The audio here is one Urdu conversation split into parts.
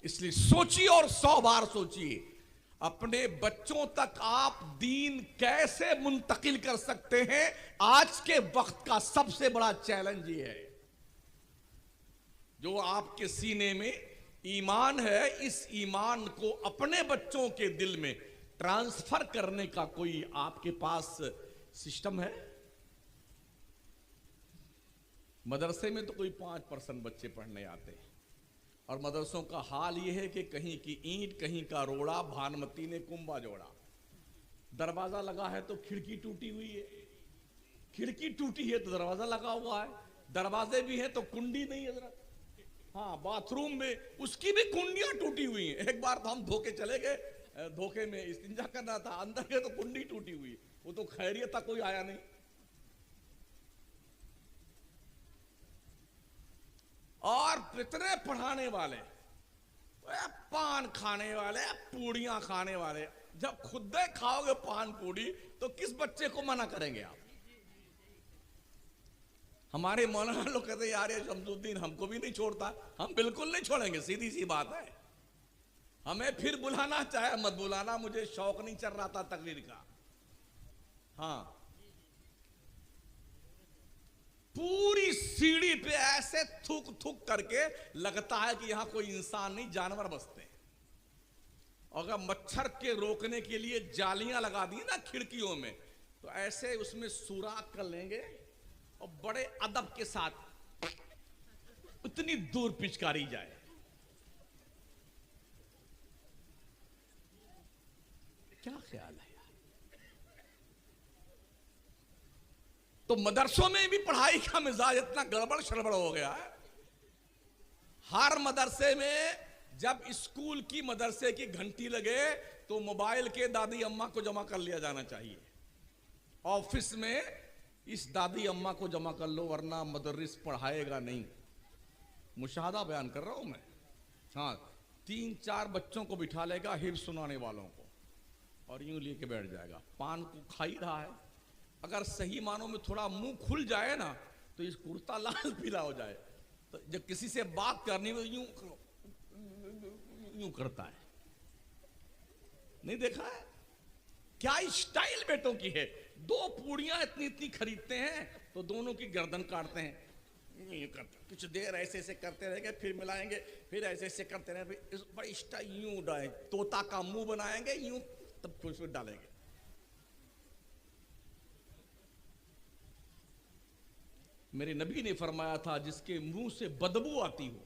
اس لیے سوچیے اور 100 بار سوچیے اپنے بچوں تک آپ دین کیسے منتقل کر سکتے ہیں. آج کے وقت کا سب سے بڑا چیلنج یہ ہے. جو آپ کے سینے میں ایمان ہے، اس ایمان کو اپنے بچوں کے دل میں ٹرانسفر کرنے کا کوئی آپ کے پاس سسٹم ہے؟ مدرسے میں تو کوئی 5% بچے پڑھنے آتے ہیں، اور مدرسوں کا حال یہ ہے کہ کہیں کی اینٹ کہیں کا روڑا، بھانمتی نے کنبا جوڑا. دروازہ لگا ہے تو کھڑکی ٹوٹی ہوئی ہے، کھڑکی ٹوٹی ہے تو دروازہ لگا ہوا ہے، دروازے بھی ہیں تو کنڈی نہیں ہے حضرت. ہاں، باتھ روم میں اس کی بھی کنڈیاں ٹوٹی ہوئی ہیں. ایک بار تو ہم دھوکے چلے گئے، دھوکے میں استنجا کرنا تھا، اندر گئے تو کنڈی ٹوٹی ہوئی. وہ تو خیریت تھا، کوئی آیا نہیں. اور اتنے پڑھانے والے، پان کھانے والے، پوڑیاں کھانے والے. جب خود کھاؤ گے پان پوڑی تو کس بچے کو منع کریں گے آپ؟ ہمارے مولانا لوگ کہتے ہیں یار یہ شمس الدین ہم کو بھی نہیں چھوڑتا. ہم بالکل نہیں چھوڑیں گے، سیدھی سی بات ہے. ہمیں پھر بلانا چاہے مت بلانا، مجھے شوق نہیں چل رہا تھا تقریر کا. ہاں، پوری سیڑھی پہ ایسے تھوک تھوک کر کے لگتا ہے کہ یہاں کوئی انسان نہیں، جانور بستے ہیں. اور اگر مچھر کے روکنے کے لیے جالیاں لگا دی نا کھڑکیوں میں، تو ایسے اس میں سوراخ کر لیں گے اور بڑے ادب کے ساتھ اتنی دور پچکاری جائے. کیا خیال ہے یار؟ تو مدرسوں میں بھی پڑھائی کا مزاج اتنا گڑبڑ شڑبڑ ہو گیا ہے. ہر مدرسے میں جب اسکول کی مدرسے کی گھنٹی لگے تو موبائل کے دادی اماں کو جمع کر لیا جانا چاہیے. آفس میں اس دادی اماں کو جمع کر لو ورنہ مدرس پڑھائے گا نہیں. مشاہدہ بیان کر رہا ہوں میں. ہاں، 3-4 بچوں کو بٹھا لے گا حفظ سنانے والوں کو، اور یوں لے کے بیٹھ جائے گا. پان کو کھا ہی رہا ہے. اگر صحیح معنوں میں تھوڑا منہ کھل جائے نا تو اس کرتا لال پیلا ہو جائے. تو جب کسی سے بات کرنی ہو یوں کرتا ہے. نہیں دیکھا ہے کیا اسٹائل بیٹوں کی ہے؟ 2 پوڑیاں اتنی اتنی خریدتے ہیں تو دونوں کی گردن کاٹتے ہیں. کچھ دیر ایسے ایسے کرتے رہیں گے، پھر ملائیں گے، پھر ایسے ایسے کرتے رہیں گے. بڑی اسٹائل یوں ڈالیں، طوطا کا منہ بنائیں گے یوں، تب پھر ڈالیں گے. میرے نبی نے فرمایا تھا جس کے منہ سے بدبو آتی ہو،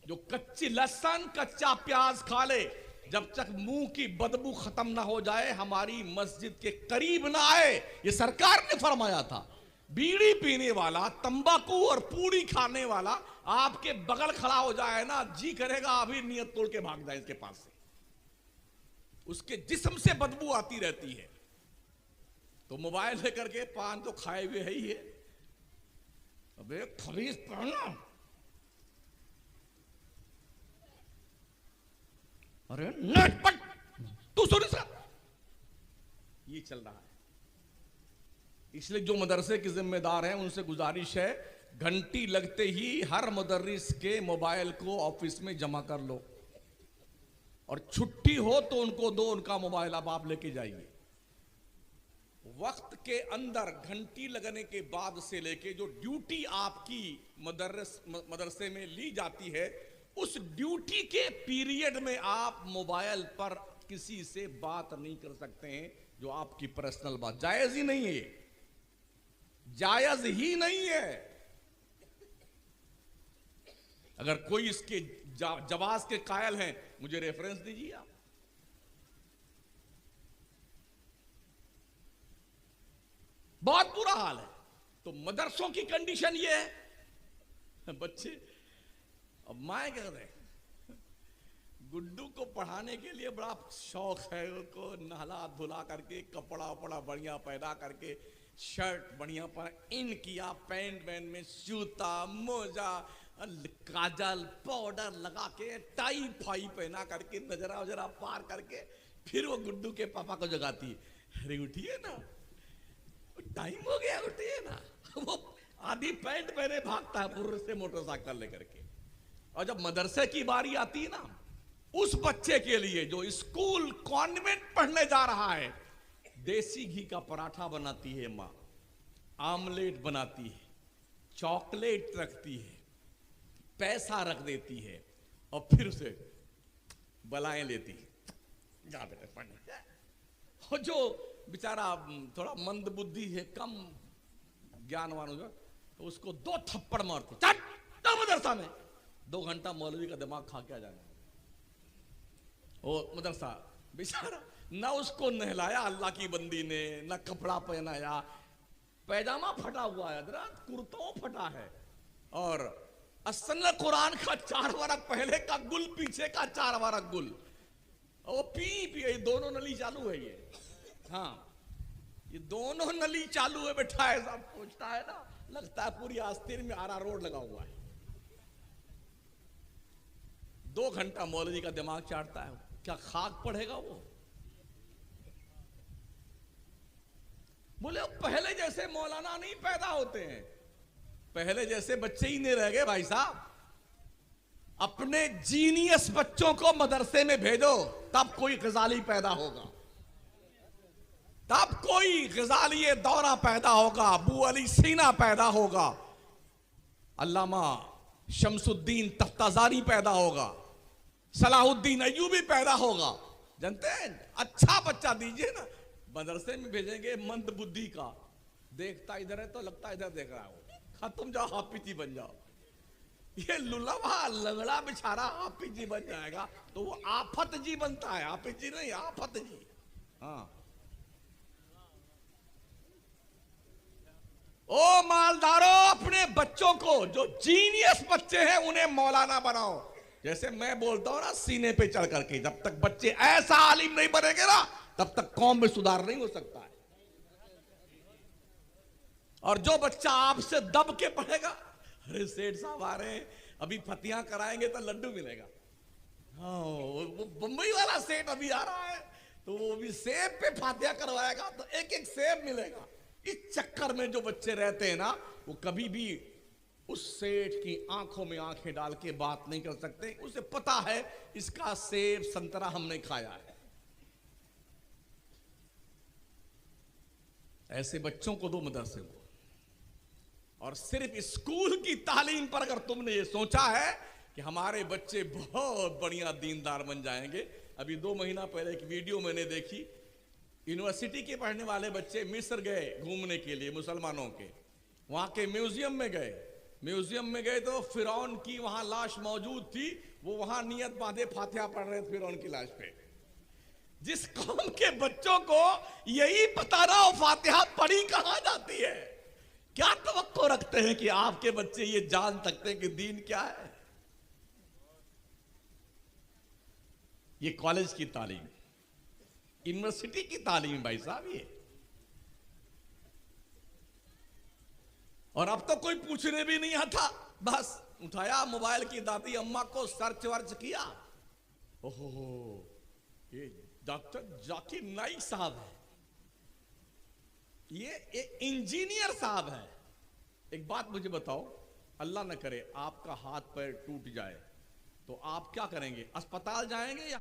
جو کچی لہسن کچا پیاز کھا لے، جب تک منہ کی بدبو ختم نہ ہو جائے ہماری مسجد کے قریب نہ آئے. یہ سرکار نے فرمایا تھا. بیڑی پینے والا، تمباکو اور پوڑی کھانے والا آپ کے بغل کھڑا ہو جائے نا، جی کرے گا ابھی نیت توڑ کے بھاگ جائے اس کے پاس سے. اس کے جسم سے بدبو آتی رہتی ہے. تو موبائل لے کر کے پان تو کھائے ہوئے ہی ہے. ابے خبیث پڑھنا، ارے نیٹ پٹ تو سوری سا، یہ چل رہا ہے. اس لیے جو مدرسے کے ذمہ دار ہیں ان سے گزارش ہے گھنٹی لگتے ہی ہر مدرس کے موبائل کو آفس میں جمع کر لو، اور چھٹی ہو تو ان کو دو ان کا موبائل. اب آپ لے کے جائیے. وقت کے اندر گھنٹی لگنے کے بعد سے لے کے جو ڈیوٹی آپ کی مدرسے میں لی جاتی ہے، اس ڈیوٹی کے پیریڈ میں آپ موبائل پر کسی سے بات نہیں کر سکتے ہیں. جو آپ کی پرسنل بات جائز ہی نہیں ہے، جائز ہی نہیں ہے. اگر کوئی اس کے جواز کے قائل ہیں مجھے ریفرنس دیجیے آپ. بہت برا حال ہے. تو مدرسوں کی کنڈیشن یہ ہے. بچے اب مائیں کہہ رہے گڈو کو پڑھانے کے لیے بڑا شوق ہے، ان کو نہلا دھلا کر کے کپڑا وپڑا بڑھیا پہنا کر کے، شرٹ بڑھیا ان کیا، پینٹ وین میں جوتا موزہ کاجل پاؤڈر لگا کے، ٹائی پھائی پہنا کر کے، نظرہ وجرہ پار کر کے، پھر وہ گڈو کے پاپا کو جگاتی ہے. ارے اٹھیے نا، ٹائم ہو گیا، اٹھیے نا. وہ آدھی پینٹ پہنے بھاگتا ہے پورے سے موٹر سائیکل لے کر کے. اور جب مدرسے کی باری آتی ہے نا، اس بچے کے لیے جو اسکول کانوینٹ پڑھنے جا رہا ہے، دیسی گھی کا پراٹھا بناتی ہے ماں، آملیٹ بناتی ہے، چاکلیٹ رکھتی ہے، پیسہ رکھ دیتی ہے، اور پھر اسے بلائیں لیتی ہے، جا بیٹے پڑھنے۔ اور جو بیچارہ تھوڑا مند بدھی ہے، کم گیان وان ہوگا، تو اس کو 2 تھپڑ مارتے، چٹ جاؤ مدرسہ میں۔ 2 گھنٹہ مولوی کا دماغ کھا کے آ جانا۔ وہ مدرسہ بیچارہ نہ اس کو نہلایا اللہ کی بندی نے، نہ کپڑا پہنایا، پیجامہ پھٹا ہوا ہے حضرت، کرتوں پھٹا ہے، اور اصل قرآن کا 4 ورق پہلے کا گل، پیچھے کا 4 ورق گل، وہ پی دونوں نلی چالو ہے یہ، ہاں یہ دونوں نلی چالو ہے، بیٹھا ہے، سب پوچھتا ہے نا، لگتا ہے پوری آستین میں آرا روڈ لگا ہوا ہے۔ 2 گھنٹہ مولوی کا دماغ چاٹتا ہے، کیا خاک پڑھے گا وہ؟ بولے پہلے جیسے مولانا نہیں پیدا ہوتے ہیں، پہلے جیسے بچے ہی نہیں رہ گئے بھائی صاحب۔ اپنے جینیس بچوں کو مدرسے میں بھیجو، تب کوئی غزالی پیدا ہوگا، تب کوئی غزالی دورہ پیدا ہوگا، ابو علی سینا پیدا ہوگا، علامہ شمس الدین تفتازاری پیدا ہوگا، صلاح الدین ایوبی پیدا ہوگا۔ جانتے ہیں اچھا بچہ دیجئے نا، مدرسے میں بھیجیں گے مند بدھی کا، دیکھتا ادھر ہے تو لگتا ادھر دیکھ رہا ہو، ختم جاؤ حافظ جی بن جاؤ۔ یہ للوا لنگڑا بیچارہ حافظ جی بن جائے گا تو وہ آفت جی بنتا ہے، حافظ جی نہیں، آفت جی۔ ہاں او مالداروں، اپنے بچوں کو جو جینیس بچے ہیں انہیں مولانا بناؤ۔ جیسے میں بولتا ہوں نا، سینے پہ چڑھ کر کے، جب تک بچے ایسا عالم نہیں بنے گے نا، تب تک قوم میں سدھار نہیں ہو سکتا ہے۔ اور جو بچہ آپ سے دب کے پڑھے گا، ارے سیٹھ صاحب آ رہے ہیں، ابھی فتحیاں کرائیں گے تو لڈو ملے گا، ہاں وہ بمبئی والا سیٹ ابھی آ رہا ہے تو وہ بھی سیب پہ فاتحہ کروائے گا تو ایک ایک سیب ملے گا۔ اس چکر میں جو بچے رہتے ہیں نا، وہ کبھی بھی اس سیٹھ کی آنکھوں میں آنکھیں ڈال کے بات نہیں کر سکتے، اسے پتا ہے اس کا سیب سنترا ہم نے کھایا ہے۔ ایسے بچوں کو دو مدرسے کو، اور صرف اسکول کی تعلیم پر اگر تم نے یہ سوچا ہے کہ ہمارے بچے بہت بڑھیا دیندار بن جائیں گے۔ ابھی 2 مہینہ پہلے ایک ویڈیو میں نے دیکھی، یونیورسٹی کے پڑھنے والے بچے مصر گئے گھومنے کے لیے، مسلمانوں کے وہاں کے میوزیم میں گئے تو فرعون کی وہاں لاش موجود تھی، وہ وہاں نیت باندھے فاتحہ پڑھ رہے تھے فرعون کی لاش پہ۔ جس قوم کے بچوں کو یہی پتہ نہ ہو فاتحہ پڑھی کہاں جاتی ہے، کیا توقع رکھتے ہیں کہ آپ کے بچے یہ جان سکتے ہیں کہ دین کیا ہے؟ یہ کالج کی تعلیم، یونیورسٹی کی تعلیم بھائی صاحب یہ، اور اب تو کوئی پوچھنے بھی نہیں آتا، بس اٹھایا موبائل کی دادی اماں کو، سرچ ورچ کیا، اوہو یہ ڈاکٹر ذاکر نائک صاحب ہے، یہ انجینئر صاحب ہے۔ ایک بات مجھے بتاؤ، اللہ نہ کرے آپ کا ہاتھ پیر ٹوٹ جائے تو آپ کیا کریں گے؟ اسپتال جائیں گے یا